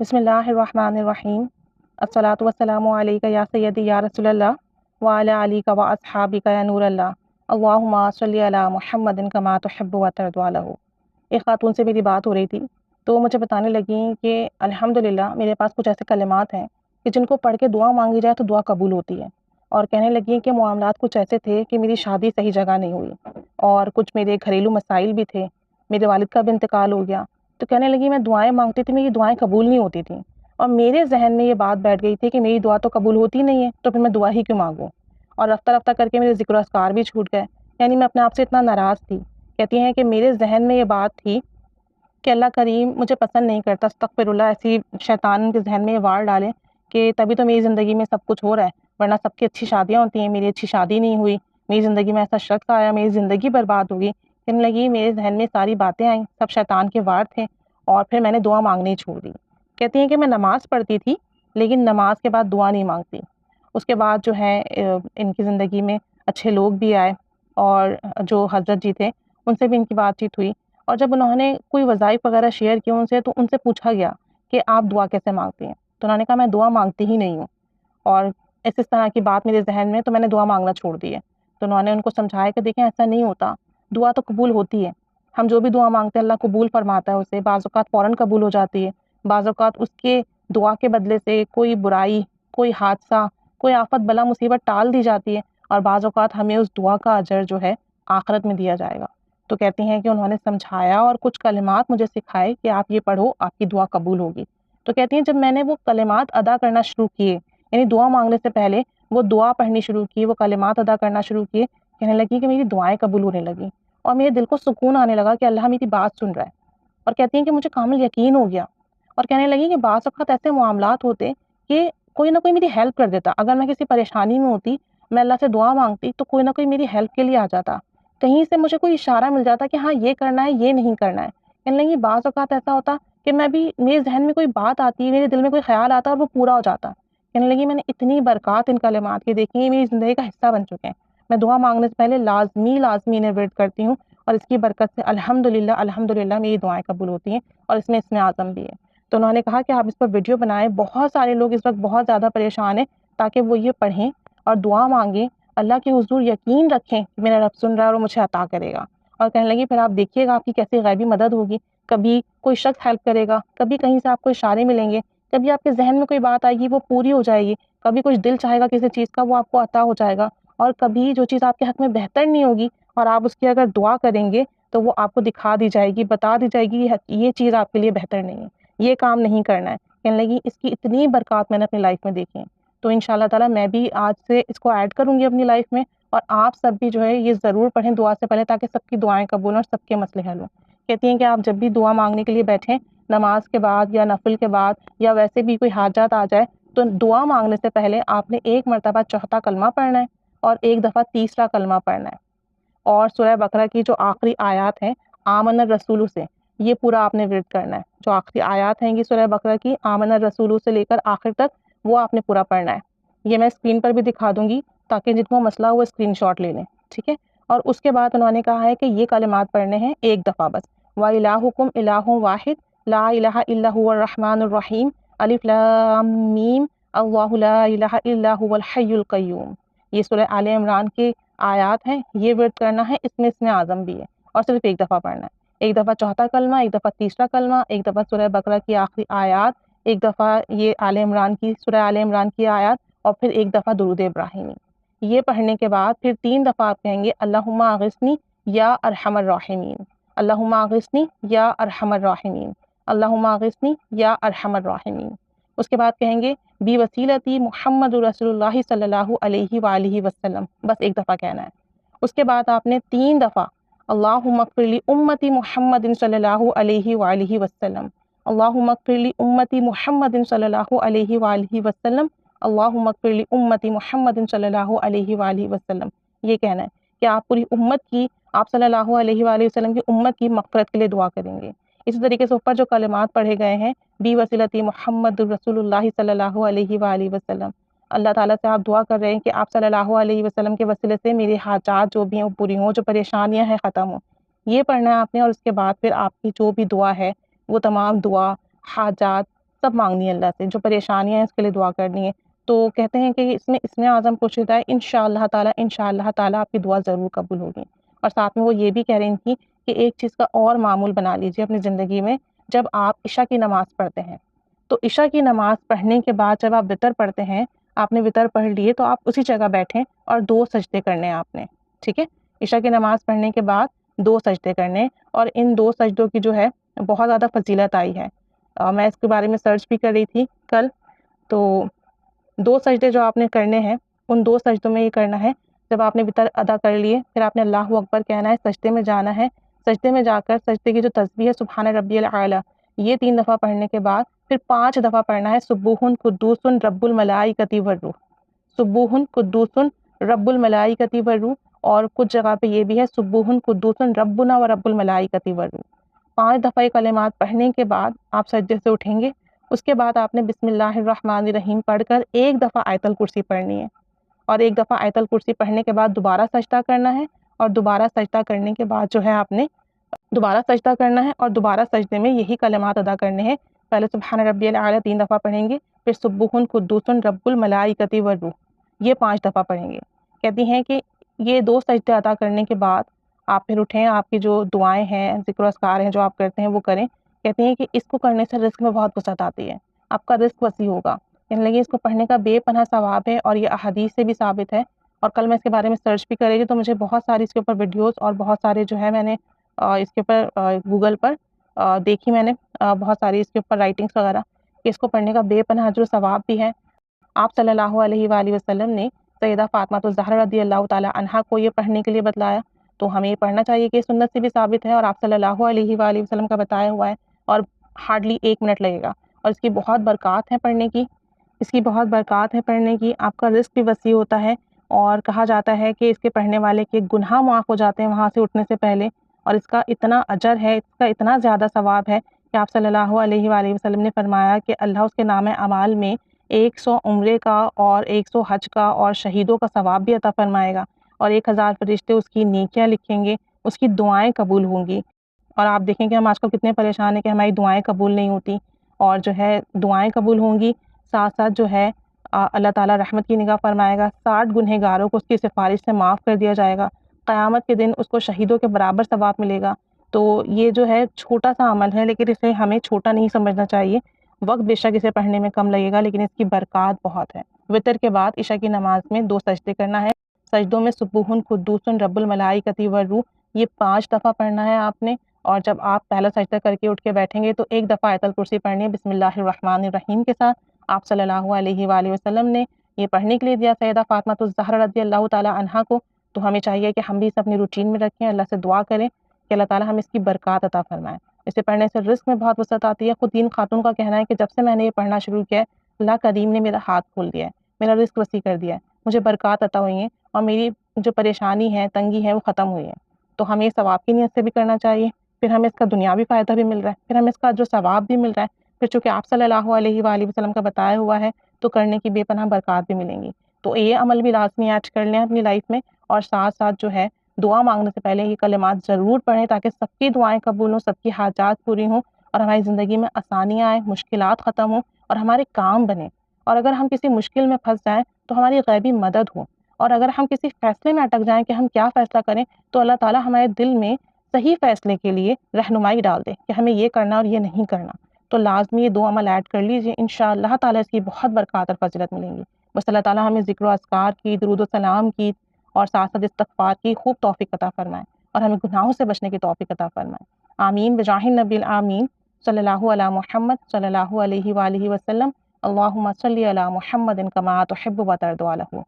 بسم اللہ الرحمن الرحیم الصلاۃ والسلام علیک یا سیدی یا رسول اللہ وعلی علیک و اصحابک یا نور اللہ اللہم صلی علی محمد کما تحب و ترضی له۔ ایک خاتون سے میری بات ہو رہی تھی تو مجھے بتانے لگیں کہ الحمدللہ میرے پاس کچھ ایسے کلمات ہیں کہ جن کو پڑھ کے دعا مانگی جائے تو دعا قبول ہوتی ہے، اور کہنے لگیں کہ معاملات کچھ ایسے تھے کہ میری شادی صحیح جگہ نہیں ہوئی، اور کچھ میرے گھریلو مسائل بھی تھے، میرے والد کا بھی انتقال ہو گیا، تو کہنے لگی میں دعائیں مانگتی تھی، میری دعائیں قبول نہیں ہوتی تھیں، اور میرے ذہن میں یہ بات بیٹھ گئی تھی کہ میری دعا تو قبول ہوتی نہیں ہے تو پھر میں دعا ہی کیوں مانگوں، اور رفتہ رفتہ کر کے میرے ذکر و اذکار بھی چھوٹ گئے، یعنی میں اپنے آپ سے اتنا ناراض تھی۔ کہتی ہیں کہ میرے ذہن میں یہ بات تھی کہ اللہ کریم مجھے پسند نہیں کرتا، استغفر اللہ، ایسی شیطان کے ذہن میں یہ وار ڈالے کہ تبھی تو میری زندگی میں سب کچھ ہو رہا ہے، ورنہ سب کی اچھی شادیاں ہوتی ہیں، میری اچھی شادی نہیں ہوئی، میری زندگی میں ایسا شخص آیا، میری زندگی برباد ہوگی۔ کہنے لگی میرے ذہن میں ساری باتیں آئیں، سب شیطان کے وار تھے، اور پھر میں نے دعا مانگنی چھوڑ دی۔ کہتی ہیں کہ میں نماز پڑھتی تھی لیکن نماز کے بعد دعا نہیں مانگتی۔ اس کے بعد جو ہے ان کی زندگی میں اچھے لوگ بھی آئے، اور جو حضرت جی تھے ان سے بھی ان کی بات چیت ہوئی، اور جب انہوں نے کوئی وظائف وغیرہ شیئر کیا ان سے، تو ان سے پوچھا گیا کہ آپ دعا کیسے مانگتی ہیں، تو انہوں نے کہا میں دعا مانگتی ہی نہیں ہوں، اور اس طرح کی بات میرے ذہن میں، تو میں نے دعا مانگنا چھوڑ دی ہے۔ تو انہوں نے ان کو سمجھایا کہ دیکھیں ایسا نہیں ہوتا، دعا تو قبول ہوتی ہے، ہم جو بھی دعا مانگتے ہیں اللہ قبول فرماتا ہے اسے، بعض اوقات فوراً قبول ہو جاتی ہے، بعض اوقات اس کے دعا کے بدلے سے کوئی برائی، کوئی حادثہ، کوئی آفت بلا مصیبت ٹال دی جاتی ہے، اور بعض اوقات ہمیں اس دعا کا اجر جو ہے آخرت میں دیا جائے گا۔ تو کہتی ہیں کہ انہوں نے سمجھایا اور کچھ کلمات مجھے سکھائے کہ آپ یہ پڑھو، آپ کی دعا قبول ہوگی۔ تو کہتی ہیں جب میں نے وہ کلمات ادا کرنا شروع کیے، یعنی دعا مانگنے سے پہلے وہ دعا پڑھنی شروع کی، وہ کلمات ادا کرنا شروع کیے، کہنے لگی کہ میری دعائیں قبول ہونے لگی، اور میرے دل کو سکون آنے لگا کہ اللہ میری بات سن رہا ہے، اور کہتی ہیں کہ مجھے کامل یقین ہو گیا، اور کہنے لگی کہ بعض اوقات ایسے معاملات ہوتے کہ کوئی نہ کوئی میری ہیلپ کر دیتا، اگر میں کسی پریشانی میں ہوتی، میں اللہ سے دعا مانگتی تو کوئی نہ کوئی میری ہیلپ کے لیے آ جاتا، کہیں سے مجھے کوئی اشارہ مل جاتا کہ ہاں یہ کرنا ہے، یہ نہیں کرنا ہے۔ کہنے لگی بعض اوقات ایسا ہوتا کہ میں بھی، میرے ذہن میں کوئی بات آتی، میرے دل میں کوئی خیال آتا اور وہ پورا ہو جاتا۔ کہنے لگی میں نے اتنی برکات ان کلمات کی دیکھی ہیں، میری زندگی کا حصہ بن چکے ہیں، میں دعا مانگنے سے پہلے لازمی انہیں ورد کرتی ہوں، اور اس کی برکت سے الحمدللہ میری دعائیں قبول ہوتی ہیں، اور اس میں اسم اعظم بھی ہے۔ تو انہوں نے کہا کہ آپ اس پر ویڈیو بنائیں، بہت سارے لوگ اس وقت بہت زیادہ پریشان ہیں، تاکہ وہ یہ پڑھیں اور دعا مانگیں، اللہ کے حضور یقین رکھیں کہ میرا رب سن رہا ہے اور وہ مجھے عطا کرے گا۔ اور کہنے لگی پھر آپ دیکھیے گا آپ کی کیسی غیبی مدد ہوگی، کبھی کوئی شخص ہیلپ کرے گا، کبھی کہیں سے آپ کو اشارے ملیں گے، کبھی آپ کے ذہن میں کوئی بات آئے گی وہ پوری ہو جائے گی، کبھی کچھ دل چاہے گا کسی چیز کا وہ آپ کو عطا ہو جائے گا، اور کبھی جو چیز آپ کے حق میں بہتر نہیں ہوگی اور آپ اس کی اگر دعا کریں گے تو وہ آپ کو دکھا دی جائے گی، بتا دی جائے گی یہ چیز آپ کے لیے بہتر نہیں ہے، یہ کام نہیں کرنا ہے۔ کہنے لگی اس کی اتنی برکات میں نے اپنی لائف میں دیکھی ہیں، تو انشاءاللہ تعالیٰ میں بھی آج سے اس کو ایڈ کروں گی اپنی لائف میں، اور آپ سب بھی جو ہے یہ ضرور پڑھیں دعا سے پہلے، تاکہ سب کی دعائیں قبول ہوں اور سب کے مسئلے حل ہوں۔ کہتی ہیں کہ آپ جب بھی دعا مانگنے کے لیے بیٹھیں، نماز کے بعد یا نفل کے بعد یا ویسے بھی کوئی حاجات آ جائے، تو دعا مانگنے سے پہلے آپ نے ایک مرتبہ چوتھا کلمہ پڑھنا ہے اور ایک دفعہ تیسرا کلمہ پڑھنا ہے، اور سورہ بقرہ کی جو آخری آیات ہیں آمن الرسول سے، یہ پورا آپ نے ورد کرنا ہے، جو آخری آیات ہیں گی سورہ بقرہ کی آمن الرسول سے لے کر آخر تک، وہ آپ نے پورا پڑھنا ہے۔ یہ میں اسکرین پر بھی دکھا دوں گی تاکہ جن کو مسئلہ وہ اسکرین شاٹ لے لیں، ٹھیک ہے۔ اور اس کے بعد انہوں نے کہا ہے کہ یہ کلمات پڑھنے ہیں ایک دفعہ بس، وَإِلَٰهُكُمْ إِلَٰهٌ وَاحِدٌ لَا إِلَٰهَ إِلَّا هُوَ الرَّحْمَٰنُ الرَّحِيمُ الف لام میم اللہ لا الہ الا هو الحی القیوم۔ یہ سورہ آل عمران کے آیات ہیں، یہ ورد کرنا ہے، اس میں اسم اعظم بھی ہے، اور صرف ایک دفعہ پڑھنا ہے، ایک دفعہ چوتھا کلمہ، ایک دفعہ تیسرا کلمہ، ایک دفعہ سورہ بقرہ کی آخری آیات، ایک دفعہ یہ آل عمران کی سورہ آل عمران کی آیات، اور پھر ایک دفعہ درود ابراہیمی۔ یہ پڑھنے کے بعد پھر 3 دفعہ آپ کہیں گے اللہم اغثنی یا ارحم الراحمین، اللہم اغثنی یا ارحم الراحمین، اللہم اغثنی یا ارحم الراحمین۔ اس کے بعد کہیں گے بی وسیلتی محمد رسول اللہ صلی اللہ علیہ وآلہ وسلم، بس ایک دفعہ کہنا ہے۔ اس کے بعد آپ نے 3 دفعہ اللہم اغفر لی امتی محمد صلی اللہ علیہ وآلہ وسلم، اللہم اغفر لی امتی محمد صلی اللہ علیہ وآلہ وسلم، اللہم اغفر لی امتی محمد صلی اللہ علیہ وآلہ وسلم۔ یہ کہنا ہے کہ آپ پوری امت کی، آپ صلی اللہ علیہ وآلہ وسلم کی امت کی مغفرت کے لیے دعا کریں گے۔ اسی طریقے سے اوپر جو کلمات پڑھے گئے ہیں بی وسیلتی محمد رسول اللہ صلی اللہ علیہ وآلہ وسلم، اللہ تعالیٰ سے آپ دعا کر رہے ہیں کہ آپ صلی اللہ علیہ وسلم کے وسیلے سے میرے حاجات جو بھی ہیں وہ پوری ہوں، جو پریشانیاں ہیں ختم ہوں۔ یہ پڑھنا ہے آپ نے، اور اس کے بعد پھر آپ کی جو بھی دعا ہے وہ تمام دعا، حاجات، سب مانگنی ہے اللہ سے، جو پریشانیاں ہیں اس کے لیے دعا کرنی ہے۔ تو کہتے ہیں کہ اس میں اسم اعظم پوشیدہ ہے، انشاءاللہ تعالیٰ آپ کی دعا ضرور قبول ہوگی۔ اور ساتھ میں وہ یہ بھی کہہ رہی تھیں کہ ایک چیز کا اور معمول بنا لیجیے اپنی زندگی میں، جب آپ عشاء کی نماز پڑھتے ہیں تو عشاء کی نماز پڑھنے کے بعد جب آپ وطر پڑھتے ہیں، آپ نے وطر پڑھ لیے تو آپ اسی جگہ بیٹھیں اور 2 سجدے کرنے ہیں آپ نے، ٹھیک ہے؟ عشاء کی نماز پڑھنے کے بعد 2 سجدے کرنے، اور ان 2 سجدوں کی جو ہے بہت زیادہ فضیلت آئی ہے۔ میں اس کے بارے میں سرچ بھی کر رہی تھی کل، تو 2 سجدے جو آپ نے کرنے ہیں، ان 2 سجدوں میں یہ کرنا ہے، جب آپ نے وطر ادا کر لیے پھر آپ نے اللہ اکبر کہنا ہے، سجدے میں جانا ہے، سجدے میں جا کر سجدے کی جو تسبیح ہے سبحان ربی الاعلی، یہ 3 دفعہ پڑھنے کے بعد پھر 5 دفعہ پڑھنا ہے سبوح قدوس رب الملائکۃ والروح، سبوح قدوس رب الملائکۃ والروح، اور کچھ جگہ پہ یہ بھی ہے سبوح قدوس ربنا و رب الملائکۃ والروح۔ 5 دفعہ یہ کلمات پڑھنے کے بعد آپ سجدے سے اٹھیں گے، اس کے بعد آپ نے بسم اللہ الرحمن الرحیم پڑھ کر ایک دفعہ آیت الکرسی پڑھنی ہے، اور ایک دفعہ آیت الکرسی پڑھنے کے بعد دوبارہ سجدہ کرنا ہے، اور دوبارہ سجدہ کرنے کے بعد جو ہے آپ نے دوبارہ سجدہ کرنا ہے، اور دوبارہ سجدے میں یہی کلمات ادا کرنے ہیں۔ پہلے سبحان ربی الاعلی 3 دفعہ پڑھیں گے، پھر سبوح قدوس رب الملائکۃ والروح یہ 5 دفعہ پڑھیں گے۔ کہتی ہیں کہ یہ 2 سجدے ادا کرنے کے بعد آپ پھر اٹھیں، آپ کی جو دعائیں ہیں، ذکر و اذکار ہیں جو آپ کرتے ہیں وہ کریں۔ کہتی ہیں کہ اس کو کرنے سے رزق میں بہت وسعت آتی ہے، آپ کا رزق وسیع ہوگا، کہنے لگی اس کو پڑھنے کا بے پناہ ثواب ہے، اور یہ احادیث سے بھی ثابت ہے۔ اور کل میں اس کے بارے میں سرچ بھی کر رہی تھی تو مجھے بہت ساری اس کے اوپر ویڈیوز اور بہت سارے جو ہے میں نے اس کے اوپر گوگل پر دیکھی، میں نے بہت ساری اس کے اوپر رائٹنگس وغیرہ کہ اس کو پڑھنے کا بے پناہ اجر و ثواب بھی ہے۔ آپ صلی اللہ علیہ وآلہ وسلم نے سیدہ فاطمہ الزہرا رضی اللہ تعالی عنہا کو یہ پڑھنے کے لیے بتلایا، تو ہمیں یہ پڑھنا چاہیے کہ سنت سے بھی ثابت ہے، اور آپ صلی اللہ علیہ وآلہ وسلم کا بتایا ہوا ہے، اور ہارڈلی 1 منٹ لگے گا، اور اس کی بہت برکات ہیں پڑھنے کی، اس کی بہت برکات ہے پڑھنے کی، آپ کا رزق بھی وسیع ہوتا ہے، اور کہا جاتا ہے کہ اس کے پڑھنے والے کے گناہ معاف ہو جاتے ہیں وہاں سے اٹھنے سے پہلے، اور اس کا اتنا اجر ہے، اس کا اتنا زیادہ ثواب ہے کہ آپ صلی اللہ علیہ وآلہ وسلم نے فرمایا کہ اللہ اس کے نام اعمال میں 100 عمرے کا اور 100 حج کا اور شہیدوں کا ثواب بھی عطا فرمائے گا، اور 1000 فرشتے اس کی نیکیاں لکھیں گے، اس کی دعائیں قبول ہوں گی۔ اور آپ دیکھیں کہ ہم آج کل کتنے پریشان ہیں کہ ہماری دعائیں قبول نہیں ہوتی، اور جو ہے دعائیں قبول ہوں گی، ساتھ ساتھ جو ہے اللہ تعالیٰ رحمت کی نگاہ فرمائے گا، 60 گنہگاروں کو اس کی سفارش سے معاف کر دیا جائے گا، قیامت کے دن اس کو شہیدوں کے برابر ثواب ملے گا۔ تو یہ جو ہے چھوٹا سا عمل ہے، لیکن اسے ہمیں چھوٹا نہیں سمجھنا چاہیے، وقت بے شک اسے پڑھنے میں کم لگے گا لیکن اس کی برکات بہت ہے۔ وطر کے بعد عشاء کی نماز میں 2 سجدے کرنا ہے، سجدوں میں سبوح قدوس رب الملائکۃ والروح یہ 5 دفعہ پڑھنا ہے آپ نے، اور جب آپ پہلا سجدہ کر کے اٹھ کے بیٹھیں گے تو 1 دفعہ آیت الکرسی پڑھنی ہے بسم اللہ الرحمن الرحیم کے ساتھ۔ آپ صلی اللہ علیہ وآلہ وسلم نے یہ پڑھنے کے لیے دیا سیدہ فاطمہ الزہرا رضی اللہ تعالی عنہا کو، تو ہمیں چاہیے کہ ہم بھی اسے اپنی روٹین میں رکھیں، اللہ سے دعا کریں کہ اللہ تعالیٰ ہمیں اس کی برکات عطا فرمائے۔ اسے پڑھنے سے رزق میں بہت وسعت آتی ہے۔ خود دین خاتون کا کہنا ہے کہ جب سے میں نے یہ پڑھنا شروع کیا ہے، اللہ کریم نے میرا ہاتھ کھول دیا ہے، میرا رزق وسیع کر دیا ہے، مجھے برکات عطا ہوئی ہیں، اور میری جو پریشانی ہے، تنگی ہے، وہ ختم ہوئی ہے۔ تو ہمیں ثواب کی نیت سے بھی کرنا چاہیے، پھر ہمیں اس کا دنیاوی فائدہ بھی مل رہا ہے، پھر ہمیں اس کا جو ثواب بھی مل رہا ہے، پھر چونکہ آپ صلی اللہ علیہ وآلہ وسلم کا بتایا ہوا ہے تو کرنے کی بے پناہ برکات بھی ملیں گی۔ تو یہ عمل بھی لازمی ایڈ کر لیں اپنی لائف میں، اور ساتھ ساتھ جو ہے دعا مانگنے سے پہلے یہ کلمات ضرور پڑھیں تاکہ سب کی دعائیں قبول ہوں، سب کی حاجات پوری ہوں، اور ہماری زندگی میں آسانیاں آئیں، مشکلات ختم ہوں، اور ہمارے کام بنیں، اور اگر ہم کسی مشکل میں پھنس جائیں تو ہماری غیبی مدد ہو، اور اگر ہم کسی فیصلے میں اٹک جائیں کہ ہم کیا فیصلہ کریں تو اللہ تعالیٰ ہمارے دل میں صحیح فیصلے کے لیے رہنمائی ڈال دے کہ ہمیں یہ کرنا اور یہ نہیں کرنا۔ تو لازمی یہ 2 عمل ایڈ کر لیجئے، انشاءاللہ تعالیٰ اس کی بہت برکات اور فضیلت ملیں گی۔ بس اللہ تعالیٰ ہمیں ذکر و اذکار کی، درود و سلام کی، اور ساتھ ساتھ استغفار کی خوب توفیق عطا فرمائے، اور ہمیں گناہوں سے بچنے کی توفیق عطا فرمائے۔ آمین بجاہ النبی الآمین صلی اللہ علی محمد صلی اللہ علیہ وآلہ وسلم۔ اللہم صلی علی محمد کما تحب و ترضی عنہ۔